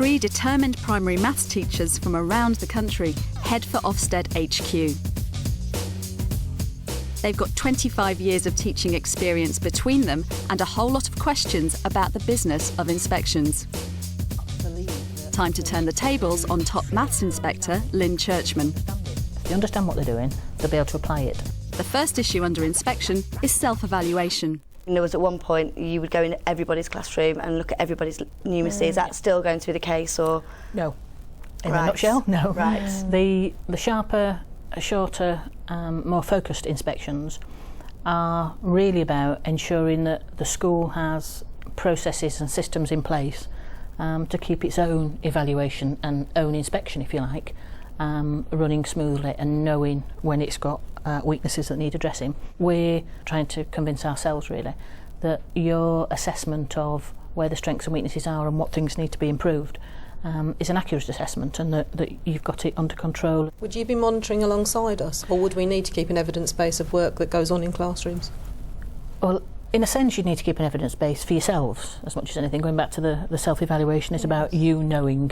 3 determined primary maths teachers from around the country head for Ofsted HQ. They've got 25 years of teaching experience between them and a whole lot of questions about the business of inspections. Time to turn the tables on top maths inspector Lynn Churchman. If they understand what they're doing, they'll be able to apply it. The first issue under inspection is self-evaluation. And there was at one point you would go in everybody's classroom and look at everybody's numeracy. Is that still going to be the case, or...? No. In a nutshell, no. Right. The sharper, shorter, more focused inspections are really about ensuring that the school has processes and systems in place to keep its own evaluation and own inspection, if you like, running smoothly and knowing when it's got weaknesses that need addressing. We're trying to convince ourselves, really, that your assessment of where the strengths and weaknesses are and what things need to be improved is an accurate assessment, and that you've got it under control. Would you be monitoring alongside us, or would we need to keep an evidence base of work that goes on in classrooms? Well, in a sense, you need to keep an evidence base for yourselves as much as anything. Going back to the self-evaluation, is about you knowing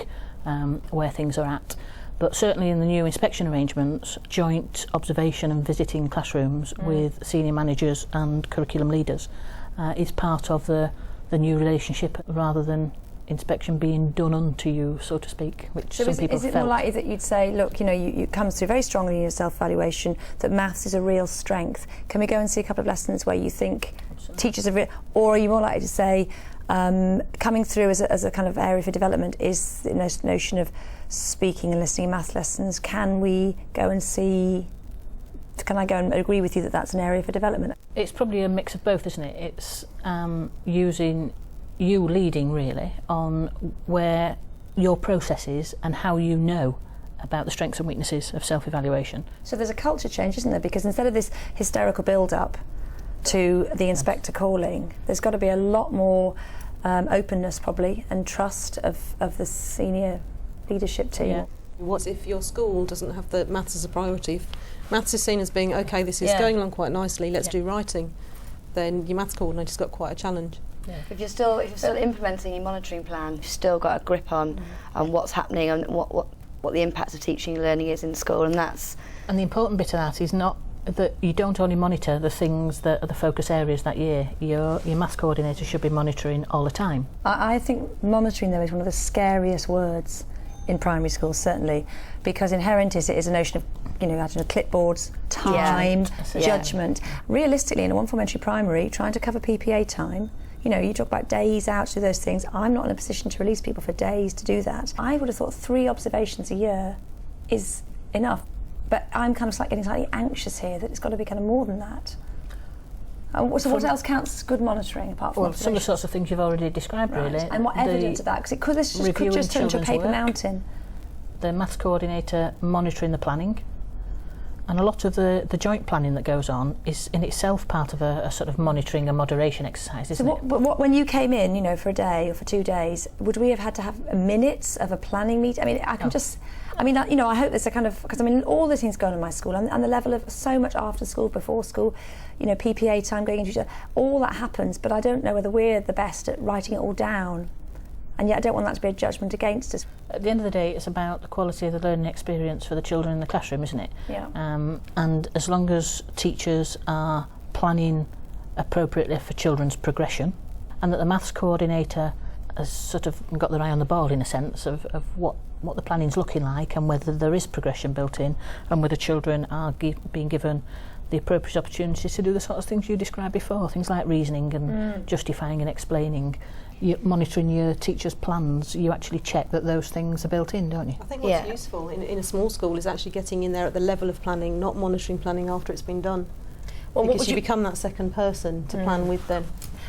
where things are at. But certainly in the new inspection arrangements, joint observation and visiting classrooms with senior managers and curriculum leaders is part of the new relationship, rather than inspection being done unto you, so to speak, which so some people is it felt. More likely that you'd say, look, you know, you comes through very strongly in your self-evaluation that maths is a real strength. Can we go and see a couple of lessons where you think teachers are real, or are you more likely to say coming through as a kind of area for development is the notion of speaking and listening in maths lessons? Can we go and see, can I go and agree with you that that's an area for development? It's probably a mix of both, isn't it? It's using you leading, really, on where your process is and how you know about the strengths and weaknesses of self-evaluation. So there's a culture change, isn't there? Because instead of this hysterical build-up to the inspector calling, there's got to be a lot more openness, probably, and trust of the senior leadership team. Yeah. What if your school doesn't have the maths as a priority? If maths is seen as being, OK, this is going along quite nicely, let's do writing, then your maths coordinator's got quite a challenge. Yeah. If you're still implementing your monitoring plan, you've still got a grip on what's happening and what the impacts of teaching and learning is in school, and that's... And the important bit of that is not that you don't only monitor the things that are the focus areas that year. Your maths coordinator should be monitoring all the time. I think monitoring, though, is one of the scariest words in primary schools, certainly, because inherent it is a notion of, you know, clipboards, time, judgment. Realistically, in a one-form entry primary, trying to cover PPA time, you know, you talk about days out to do those things. I'm not in a position to release people for days to do that. I would have thought 3 observations a year is enough. But I'm kind of getting slightly anxious here that it's got to be kind of more than that. So what else counts as good monitoring apart from some of the sorts of things you've already described, really. And what evidence of that? Because this could just turn into a paper mountain. The maths coordinator monitoring the planning. And a lot of the joint planning that goes on is in itself part of a sort of monitoring and moderation exercise, isn't it? But when you came in, you know, for a day or for 2 days, would we have had to have minutes of a planning meeting? I mean, I can just... I mean, you know, I hope there's a kind of... Because, I mean, all the things going on in my school and the level of so much after school, before school, you know, PPA time, going into... all that happens, but I don't know whether we're the best at writing it all down. And yet I don't want that to be a judgment against us. At the end of the day, it's about the quality of the learning experience for the children in the classroom, isn't it? Yeah. And as long as teachers are planning appropriately for children's progression, and that the maths coordinator has sort of got their eye on the ball, in a sense, of what the planning's looking like and whether there is progression built in and whether children are being given the appropriate opportunities to do the sort of things you described before, things like reasoning and justifying and explaining. You're monitoring your teachers' plans, you actually check that those things are built in, don't you? I think what's useful in a small school is actually getting in there at the level of planning, not monitoring planning after it's been done. Well, because you become that second person to plan with them.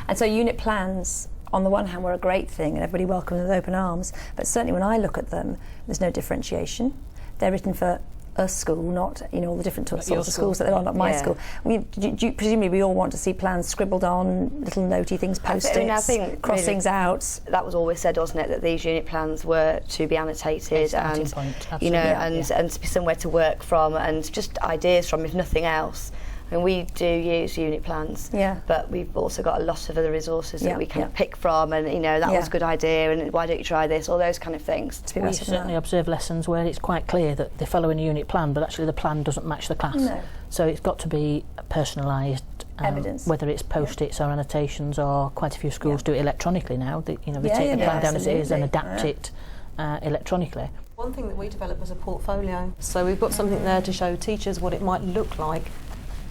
And so unit plans, on the one hand, were a great thing and everybody welcomed them with open arms, but certainly when I look at them, there's no differentiation. They're written for a school, not, you know, all the different sorts of schools that there are, not my school. Presumably we all want to see plans scribbled on, little notey things, post-its, I think crossings out. That was always said, wasn't it, that these unit plans were to be annotated and, you know, and to be somewhere to work from and just ideas from, if nothing else. And we do use unit plans, but we've also got a lot of other resources that we kind of pick from, and that was a good idea, and why don't you try this, all those kind of things. We certainly observe lessons where it's quite clear that they're following a unit plan, but actually the plan doesn't match the class. No. So it's got to be personalised, evidence, whether it's post-its or annotations, or quite a few schools do it electronically now. They take the plan down as it is and adapt it electronically. One thing that we developed was a portfolio. So we've got something there to show teachers what it might look like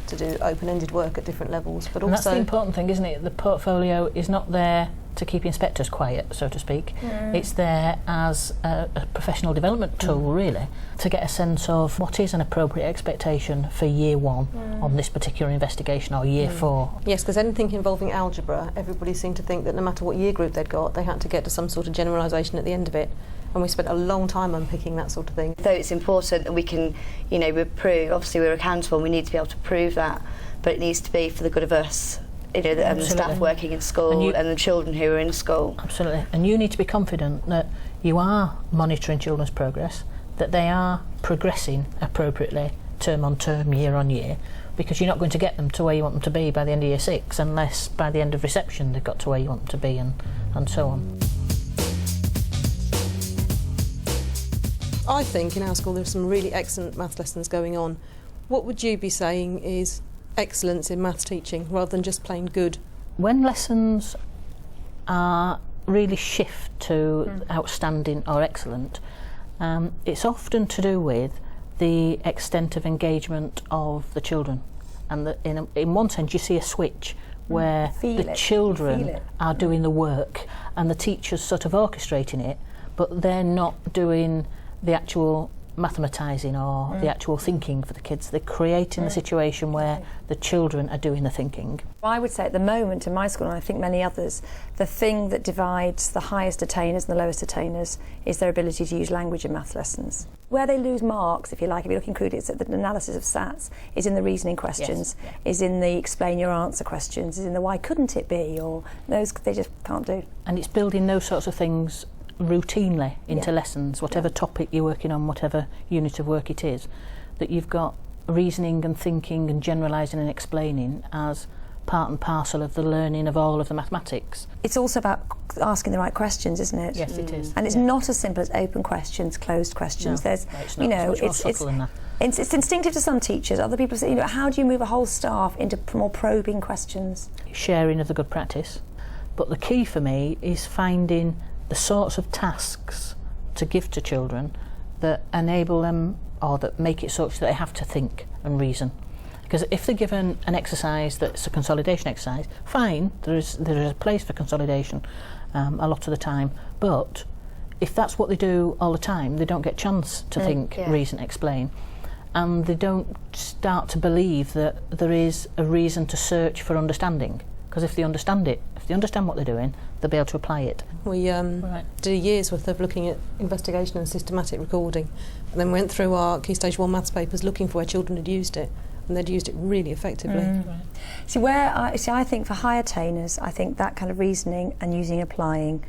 to do open-ended work at different levels. But and also, that's the important thing, isn't it? The portfolio is not there to keep inspectors quiet, so to speak. It's there as a professional development tool, really, to get a sense of what is an appropriate expectation for year 1 on this particular investigation, or year 4. Yes, because anything involving algebra, everybody seemed to think that no matter what year group they'd got, they had to get to some sort of generalisation at the end of it. And we spent a long time unpicking that sort of thing. Though it's important that we can, prove, obviously we're accountable and we need to be able to prove that, but it needs to be for the good of us, and the staff working in school and the children who are in school. Absolutely. And you need to be confident that you are monitoring children's progress, that they are progressing appropriately term on term, year on year, because you're not going to get them to where you want them to be by the end of year 6 unless by the end of reception they've got to where you want them to be, and so on. I think in our school there's some really excellent maths lessons going on. What would you be saying is excellence in maths teaching rather than just plain good? When lessons are really shift to outstanding or excellent, it's often to do with the extent of engagement of the children. And in one sense you see a switch where the children are doing the work and the teachers sort of orchestrating it, but they're not doing the actual mathematising or the actual thinking for the kids. They're creating the situation where the children are doing the thinking. I would say at the moment in my school, and I think many others, the thing that divides the highest attainers and the lowest attainers is their ability to use language in math lessons. Where they lose marks, if you like, if you look included, it's at the analysis of SATs, is in the reasoning questions, is in the explain your answer questions, is in the why couldn't it be, or those they just can't do. And it's building those sorts of things routinely into lessons, whatever topic you're working on, whatever unit of work it is, that you've got reasoning and thinking and generalising and explaining as part and parcel of the learning of all of the mathematics. It's also about asking the right questions, isn't it? Yes, it is. And it's not as simple as open questions, closed questions. No, There's, it's not. It's instinctive to some teachers. Other people say, how do you move a whole staff into more probing questions? Sharing of the good practice. But the key for me is finding the sorts of tasks to give to children that enable them, or that make it such that they have to think and reason. Because if they're given an exercise that's a consolidation exercise, fine, there is a place for consolidation a lot of the time, but if that's what they do all the time, they don't get a chance to think, reason, explain, and they don't start to believe that there is a reason to search for understanding. Because if they understand it, if they understand what they're doing, they'll be able to apply it. We did a year's worth of looking at investigation and systematic recording, and then went through our Key Stage 1 maths papers looking for where children had used it, and they'd used it really effectively. See, I think for high attainers, I think that kind of reasoning and using applying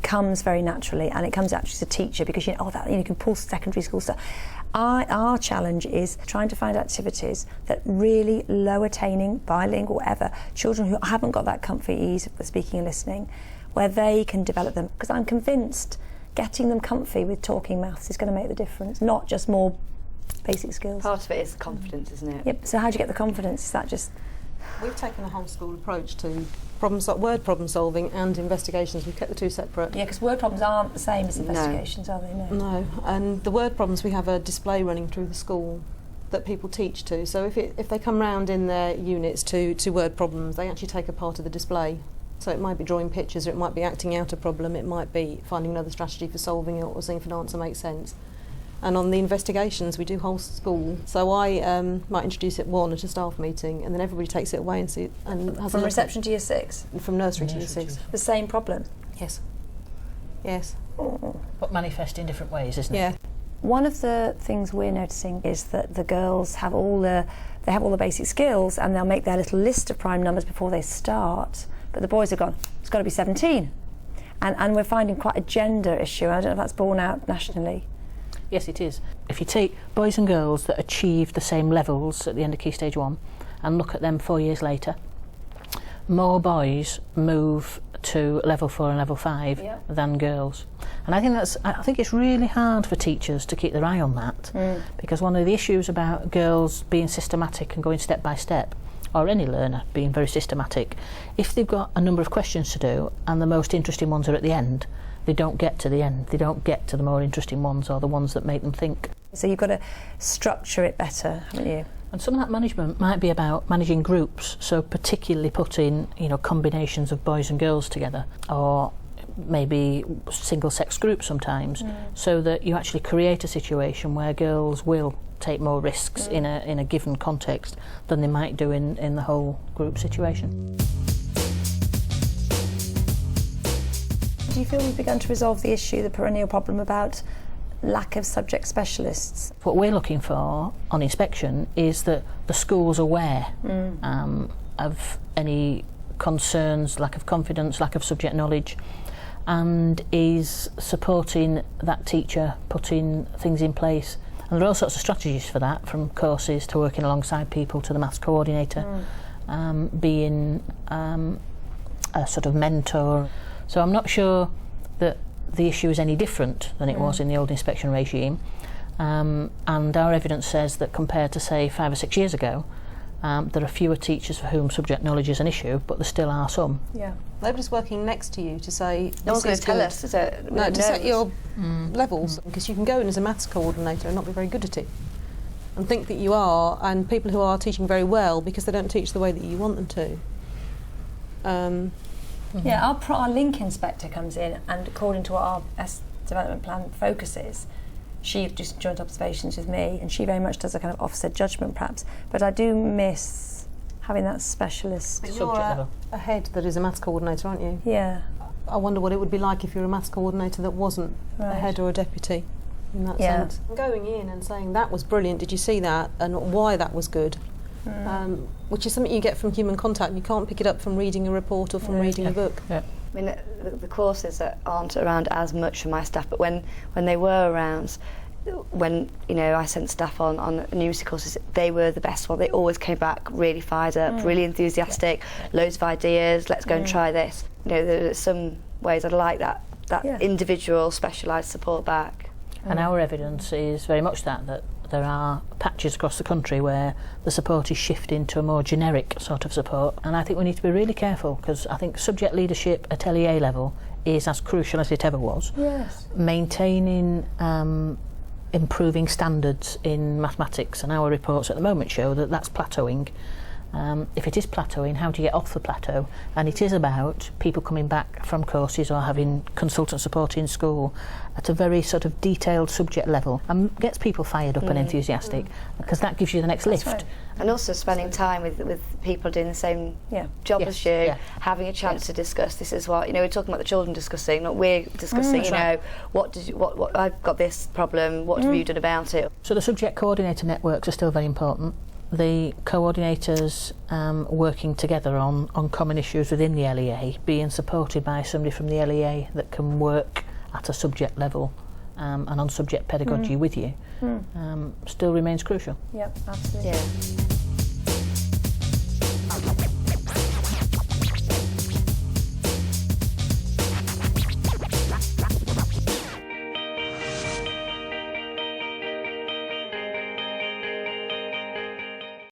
comes very naturally, and it comes actually as a teacher, because you can pull secondary school stuff. Our challenge is trying to find activities that really low attaining, bilingual, whatever, children who haven't got that comfy ease with speaking and listening, where they can develop them. Because I'm convinced getting them comfy with talking maths is going to make the difference, not just more basic skills. Part of it is confidence, isn't it? Yep. So how do you get the confidence? Is that just... We've taken a whole school approach to word problem solving and investigations. We've kept the two separate. Yeah, because word problems aren't the same as investigations, are they? No, and the word problems, we have a display running through the school that people teach to. So if they come round in their units to word problems, they actually take a part of the display. So it might be drawing pictures, or it might be acting out a problem, it might be finding another strategy for solving it, or seeing if an answer makes sense. And on the investigations, we do whole school. So I might introduce it at a staff meeting, and then everybody takes it away and has a from look reception to year 6? From nursery to year 6. The same problem? Yes. Yes. But manifest in different ways, isn't it? Yeah. One of the things we're noticing is that the girls have all the basic skills, and they'll make their little list of prime numbers before they start, but the boys have gone, it's got to be 17. And we're finding quite a gender issue. I don't know if that's borne out nationally. Yes, it is. If you take boys and girls that achieve the same levels at the end of Key Stage 1 and look at them 4 years later, more boys move to level 4 and level 5 than girls. And I think it's really hard for teachers to keep their eye on that, because one of the issues about girls being systematic and going step by step, or any learner being very systematic, if they've got a number of questions to do and the most interesting ones are at the end, they don't get to the end. They don't get to the more interesting ones or the ones that make them think. So you've got to structure it better, haven't you? And some of that management might be about managing groups, so particularly putting, combinations of boys and girls together, or maybe single-sex groups sometimes, so that you actually create a situation where girls will take more risks in a given context than they might do in the whole group situation. Do you feel we've begun to resolve the issue, the perennial problem about lack of subject specialists? What we're looking for on inspection is that the school's aware of any concerns, lack of confidence, lack of subject knowledge, and is supporting that teacher, putting things in place. And there are all sorts of strategies for that, from courses to working alongside people to the maths coordinator, being a sort of mentor. So I'm not sure that the issue is any different than it was in the old inspection regime, and our evidence says that compared to, say, 5 or 6 years ago, there are fewer teachers for whom subject knowledge is an issue, but there still are some. Yeah. Nobody's working next to you to say, no one's going to tell us, is it? No, to set your levels, because you can go in as a maths coordinator and not be very good at it, and think that you are, and people who are teaching very well because they don't teach the way that you want them to. Yeah, our link inspector comes in, and according to what our development plan focuses, she just joint observations with me, and she very much does a kind of offset judgment perhaps, but I do miss having that specialist But you're a head that is a maths coordinator, aren't you? Yeah. I wonder what it would be like if you're a maths coordinator that wasn't a head or a deputy in that sense. Going in and saying that was brilliant, did you see that, and why that was good, which is something you get from human contact. You can't pick it up from reading a report or from reading a book. I mean, the courses that aren't around as much for my staff, but when they were around, when I sent staff on numeracy courses, they were the best one. They always came back really fired up, really enthusiastic, loads of ideas. Let's go and try this. There's some ways I'd like that individual specialised support back. And our evidence is very much that there are patches across the country where the support is shifting to a more generic sort of support, and I think we need to be really careful, because I think subject leadership at LEA level is as crucial as it ever was. Yes. Maintaining improving standards in mathematics, and our reports at the moment show that that's plateauing. If it is plateauing, how do you get off the plateau? And it is about people coming back from courses or having consultant support in school at a very sort of detailed subject level, and gets people fired up and enthusiastic, because that gives you the next lift. Right. And also spending time with people doing the same job as you, having a chance to discuss. This is what we're talking about, the children discussing, not we're discussing. What I've got this problem. What have you done about it? So the subject coordinator networks are still very important. The coordinators working together on common issues within the LEA, being supported by somebody from the LEA that can work at a subject level and on subject pedagogy with you, still remains crucial. Yep, absolutely. Yeah.